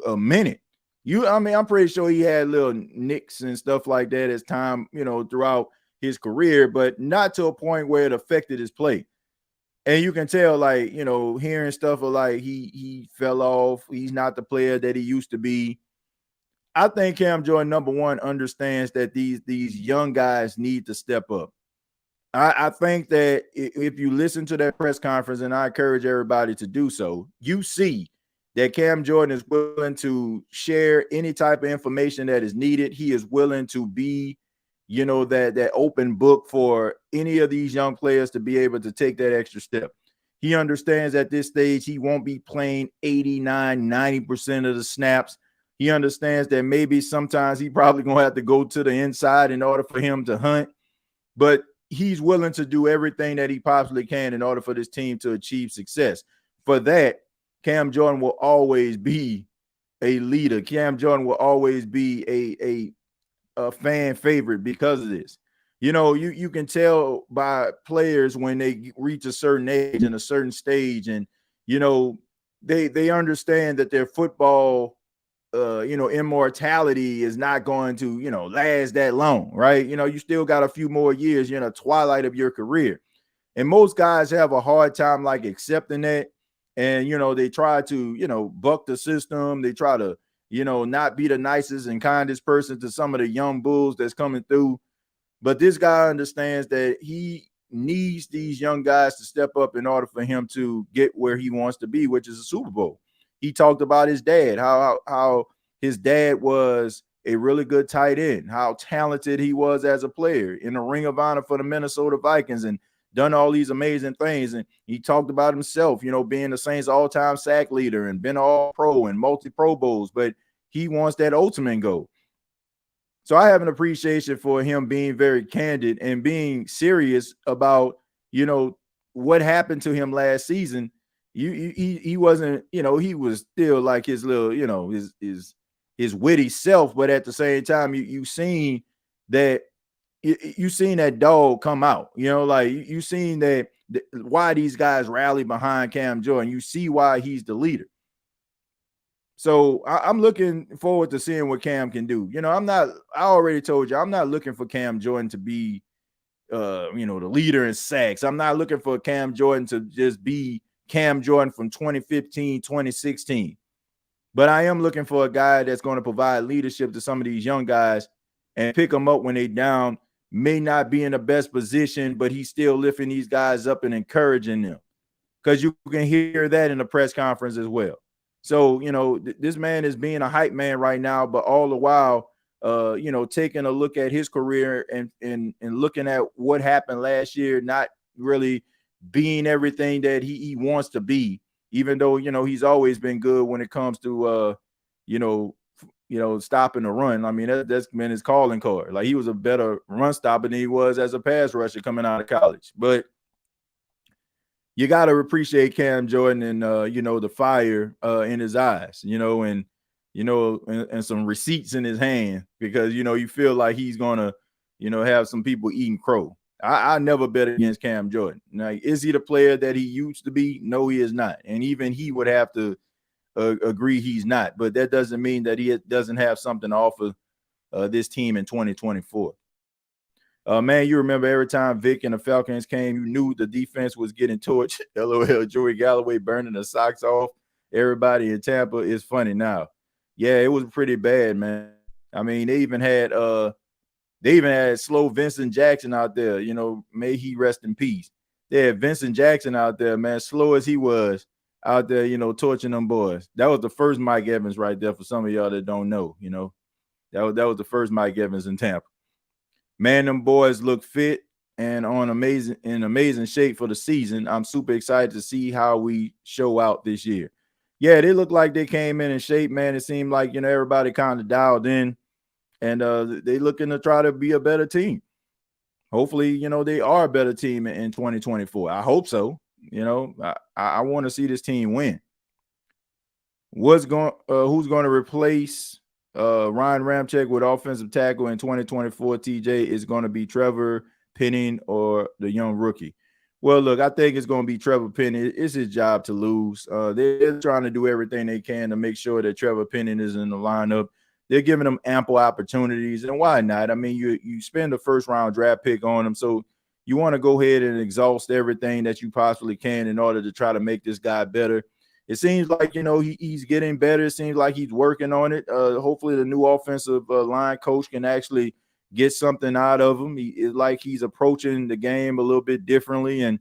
a minute. I'm pretty sure he had little nicks and stuff like that as time throughout his career, but not to a point where it affected his play. And you can tell, like, hearing stuff of like he fell off, he's not the player that he used to be. I think Cam Jordan, number one, understands that these young guys need to step up. I think that if you listen to that press conference, and I encourage everybody to do so, you see that Cam Jordan is willing to share any type of information that is needed. He is willing to be, that open book for any of these young players to be able to take that extra step. He understands at this stage he won't be playing 89, 90% of the snaps. He understands that maybe sometimes he probably going to have to go to the inside in order for him to hunt. But he's willing to do everything that he possibly can in order for this team to achieve success. For that, Cam Jordan will always be a leader. Cam Jordan will always be a fan favorite because of this. You can tell by players when they reach a certain age and a certain stage, and they understand that their football immortality is not going to last that long, right? You still got a few more years. You're in a twilight of your career, and most guys have a hard time like accepting that. And they try to buck the system. They try to not be the nicest and kindest person to some of the young bulls that's coming through. But this guy understands that he needs these young guys to step up in order for him to get where he wants to be, which is a Super Bowl. He talked about his dad, how his dad was a really good tight end, how talented he was as a player in the Ring of Honor for the Minnesota Vikings, and done all these amazing things. And he talked about himself, being the Saints all-time sack leader and been all pro and multi-Pro Bowls, but he wants that ultimate goal. So I have an appreciation for him being very candid and being serious about, what happened to him last season. He wasn't, he was still like his little, his witty self, but at the same time, you seen that. You seen that dog come out, like you seen that why these guys rally behind Cam Jordan. You see why he's the leader. So I'm looking forward to seeing what Cam can do. I already told you, I'm not looking for Cam Jordan to be, the leader in sacks. I'm not looking for Cam Jordan to just be Cam Jordan from 2015, 2016. But I am looking for a guy that's going to provide leadership to some of these young guys and pick them up when they down, may not be in the best position, but he's still lifting these guys up and encouraging them. Because you can hear that in the press conference as well. So, this man is being a hype man right now, but all the while, taking a look at his career and looking at what happened last year, not really being everything that he wants to be, even though, he's always been good when it comes to, stopping the run. I mean, that's been his calling card. Like, he was a better run stopper than he was as a pass rusher coming out of college. But you got to appreciate Cam Jordan and, the fire in his eyes, and some receipts in his hand, because, you feel like he's going to, have some people eating crow. I never bet against Cam Jordan. Now, is he the player that he used to be? No, he is not. And even he would have to agree he's not. But that doesn't mean that he doesn't have something to offer this team in 2024. Man, you remember every time Vic and the Falcons came, you knew the defense was getting torched. LOL, Joey Galloway burning the socks off everybody in Tampa. Is funny now. Yeah, it was pretty bad, man. I mean, they even had slow Vincent Jackson out there. May he rest in peace. They had Vincent Jackson out there, man, slow as he was out there, torching them boys. That was the first Mike Evans right there for some of y'all that don't know. That was the first Mike Evans in Tampa. Man, them boys look fit and in amazing shape for the season. I'm super excited to see how we show out this year. Yeah, they look like they came in shape, man. It seemed like, everybody kind of dialed in, and they looking to try to be a better team. Hopefully, they are a better team in 2024. I hope so. I want to see this team win. Who's going to replace Ryan Ramczyk with offensive tackle in 2024, TJ, is going to be Trevor Penning or the young rookie? Well, look, I think it's going to be Trevor Penning. It's his job to lose. They're trying to do everything they can to make sure that Trevor Penning is in the lineup. They're giving him ample opportunities, and why not? I mean, you spend a first-round draft pick on him, so you want to go ahead and exhaust everything that you possibly can in order to try to make this guy better. It seems like, he's getting better. It seems like he's working on it. Hopefully the new offensive line coach can actually get something out of him. It's like he's approaching the game a little bit differently. And,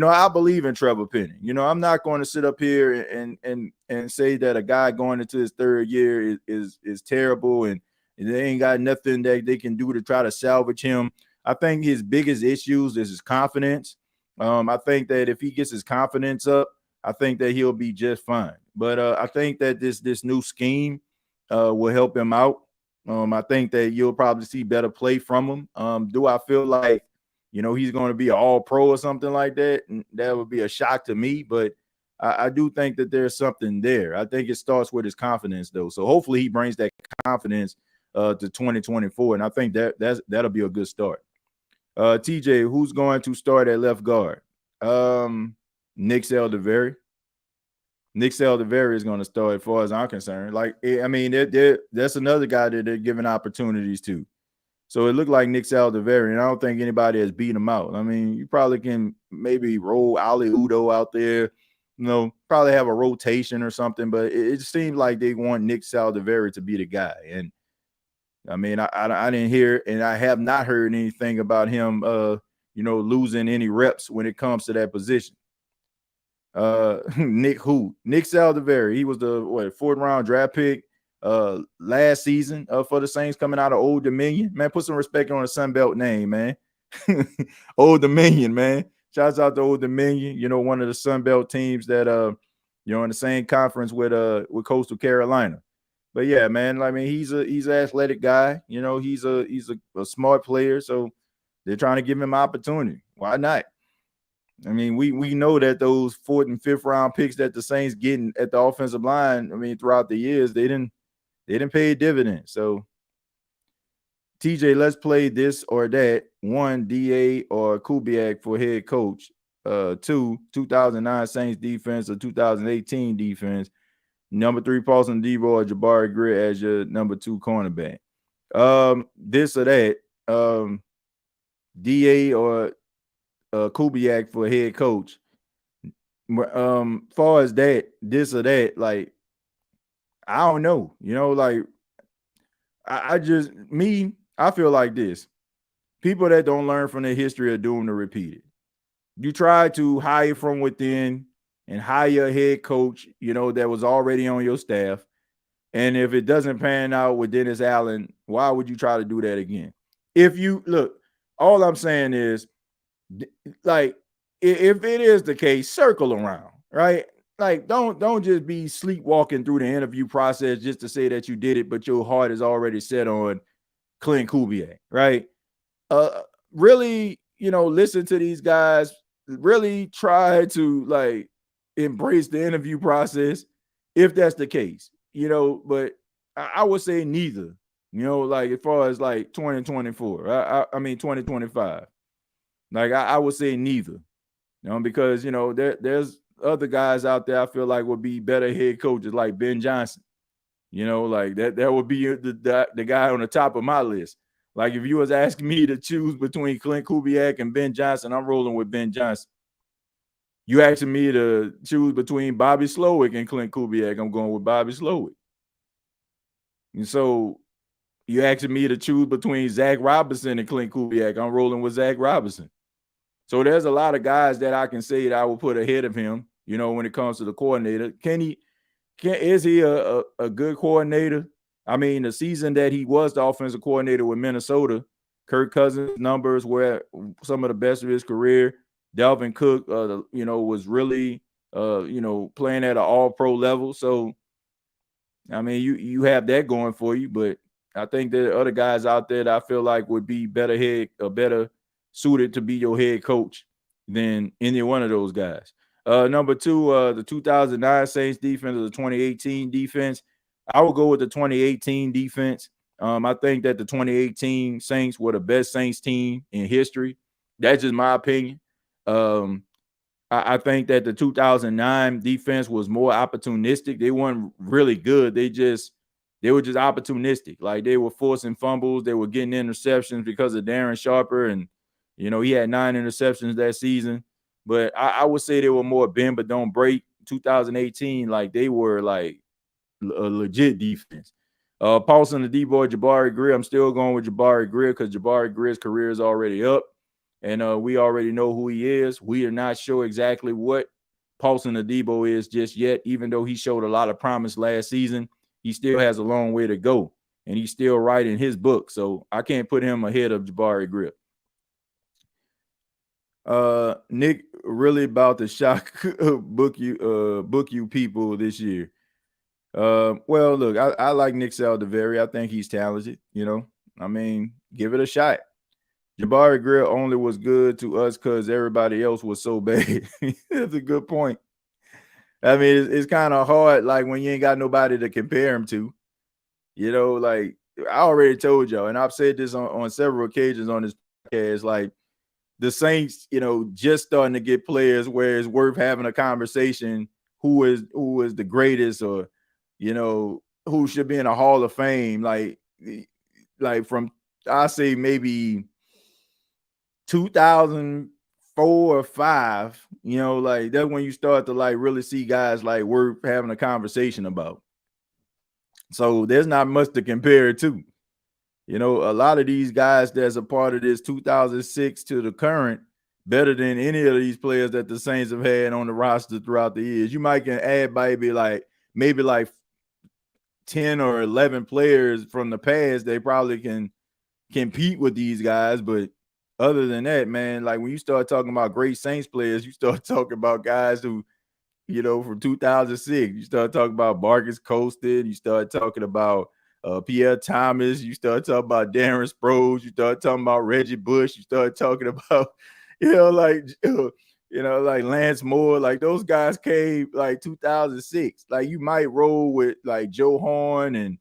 I believe in Trevor Penning. I'm not going to sit up here and say that a guy going into his third year is terrible and they ain't got nothing that they can do to try to salvage him. I think his biggest issues is his confidence. I think that if he gets his confidence up, I think that he'll be just fine. But I think that this new scheme will help him out. I think that you'll probably see better play from him. Do I feel like, he's going to be an all-pro or something like that? That would be a shock to me. But I do think that there's something there. I think it starts with his confidence, though. So hopefully he brings that confidence to 2024. And I think that'll be a good start. TJ, who's going to start at left guard? Nick Saldiveri. Nick Saldiveri is going to start as far as I'm concerned. Like, I mean, that's another guy that they're giving opportunities to. So it looked like Nick Saldiveri, and I don't think anybody has beat him out. I mean, you probably can maybe roll Ali Udo out there, probably have a rotation or something, but it seems like they want Nick Saldiveri to be the guy. And I mean, I didn't hear, and I have not heard anything about him, losing any reps when it comes to that position. Nick Saldiveri, he was the fourth round draft pick last season for the Saints, coming out of Old Dominion. Man, put some respect on the Sun Belt name, man. Old Dominion, man. Shouts out to Old Dominion, one of the Sun Belt teams that in the same conference with Coastal Carolina. But yeah, man, I mean, he's an athletic guy. He's a smart player, so they're trying to give him opportunity. Why not? I mean, we know that those fourth and fifth round picks that the Saints getting at the offensive line, I mean, throughout the years, they didn't pay dividends. So, TJ, let's play this or that. One, DA or Kubiak for head coach. 2009 Saints defense or 2018 defense. Number 3, Paulson Debo or Jabari Greer as your number 2 cornerback. This or that. DA or Kubiak for head coach. Far as that, this or that, like, I don't know. Like, I feel like this. People that don't learn from their history are doomed to repeat it. You try to hire from within and hire a head coach, that was already on your staff. And if it doesn't pan out with Dennis Allen, why would you try to do that again? If you look, all I'm saying is, like, if it is the case, circle around, right? Like, don't just be sleepwalking through the interview process just to say that you did it, but your heart is already set on Clint Kubiak, right? Really, listen to these guys. Really try to, like, embrace the interview process if that's the case, but I would say neither, like, as far as like 2024, I mean 2025, like, I would say neither, because there's other guys out there I feel like would be better head coaches, like Ben Johnson, like that would be the guy on the top of my list. Like, if you was asking me to choose between Clint Kubiak and Ben Johnson, I'm rolling with Ben Johnson. You asking me to choose between Bobby Slowick and Clint Kubiak, I'm going with Bobby Slowick. And so you asking me to choose between Zach Robinson and Clint Kubiak, I'm rolling with Zach Robinson. So there's a lot of guys that I can say that I will put ahead of him, when it comes to the coordinator. Is he a good coordinator? I mean, the season that he was the offensive coordinator with Minnesota, Kirk Cousins' numbers were some of the best of his career. Dalvin Cook, was really, playing at an all-pro level. So, I mean, you have that going for you. But I think there are other guys out there that I feel like would be better suited to be your head coach than any one of those guys. Number 2, the 2009 Saints defense or the 2018 defense. I would go with the 2018 defense. I think that the 2018 Saints were the best Saints team in history. That's just my opinion. I think that the 2009 defense was more opportunistic. They weren't really good. They were just opportunistic. Like, they were forcing fumbles. They were getting interceptions because of Darren Sharper. And, he had 9 interceptions that season. But I would say they were more bend but don't break. 2018, like, they were like a legit defense. Paulson the D-boy, Jabari Greer. I'm still going with Jabari Greer because Jabari Greer's career is already up. And we already know who he is. We are not sure exactly what Paulson the Debo is just yet, even though he showed a lot of promise last season. He still has a long way to go, and he's still writing his book. So I can't put him ahead of Jabari Greer. Nick, really about to shock book you people this year. Well, look, I like Nick Saldiveri. I think he's talented. I mean, give it a shot. Jabari Greer only was good to us because everybody else was so bad. That's a good point. I mean, it's kind of hard, like, when you ain't got nobody to compare him to. Like, I already told y'all, and I've said this on several occasions on this podcast, like, the Saints, just starting to get players where it's worth having a conversation who is the greatest, or, who should be in a Hall of Fame. Like from, I say, maybe 2004 or 5, like, that's when you start to, like, really see guys, like, worth having a conversation about. So there's not much to compare it to. A lot of these guys that's a part of this 2006 to the current better than any of these players that the Saints have had on the roster throughout the years. You might can add maybe like 10 or 11 players from the past. They probably can compete with these guys, but other than that, man, like, when you start talking about great Saints players, you start talking about guys who, from 2006, you start talking about Marcus Colston, you start talking about Pierre Thomas, you start talking about Darren Sproles, you start talking about Reggie Bush, you start talking about, like Lance Moore. Like, those guys came like 2006. Like, you might roll with like Joe Horn and,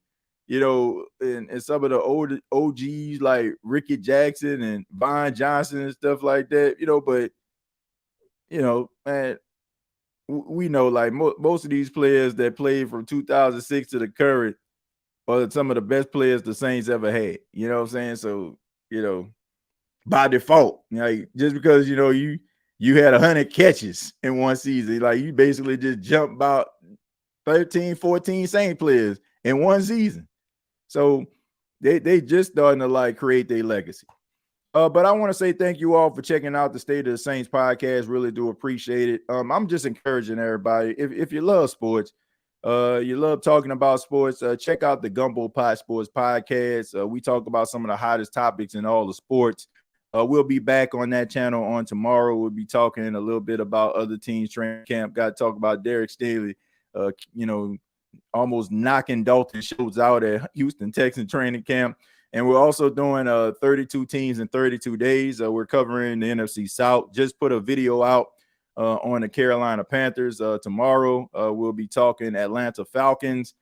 and some of the older OGs like Ricky Jackson and Von Johnson and stuff like that, but man, we know like most of these players that played from 2006 to the current are some of the best players the Saints ever had. You know what I'm saying? So, by default, like just because, you had 100 catches in one season, like you basically just jumped about 13, 14 Saint players in one season. So they just starting to like create their legacy. But I want to say thank you all for checking out the State of the Saints podcast. Really do appreciate it. I'm just encouraging everybody. If you love sports, you love talking about sports, check out the Gumbo Pot Sports podcast. We talk about some of the hottest topics in all the sports. We'll be back on that channel on tomorrow. We'll be talking a little bit about other teams training camp. Got to talk about Derek Staley, almost knocking Dalton Schultz out at Houston Texans training camp. And we're also doing 32 teams in 32 days. We're covering the NFC South. Just put a video out on the Carolina Panthers. Tomorrow, we'll be talking Atlanta Falcons.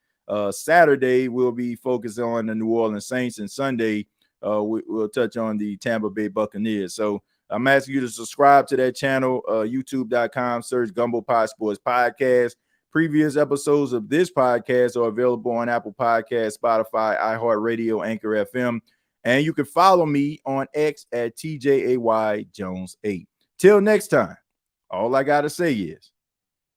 Saturday, we'll be focused on the New Orleans Saints. And Sunday, we'll touch on the Tampa Bay Buccaneers. So I'm asking you to subscribe to that channel, youtube.com, search Gumbo Pod Sports Podcast. Previous episodes of this podcast are available on Apple Podcasts, Spotify, iHeartRadio, Anchor FM. And you can follow me on X at TJAYJones8. Till next time, all I got to say is,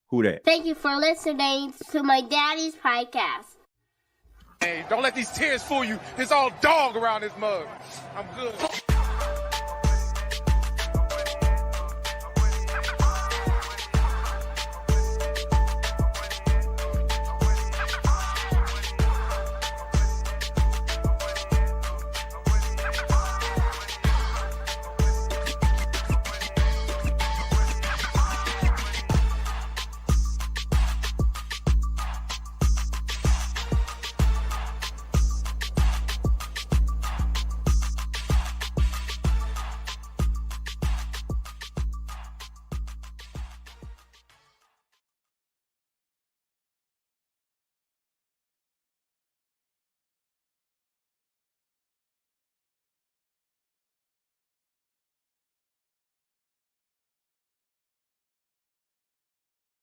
who that? Thank you for listening to my daddy's podcast. Hey, don't let these tears fool you. It's all dog around this mug. I'm good.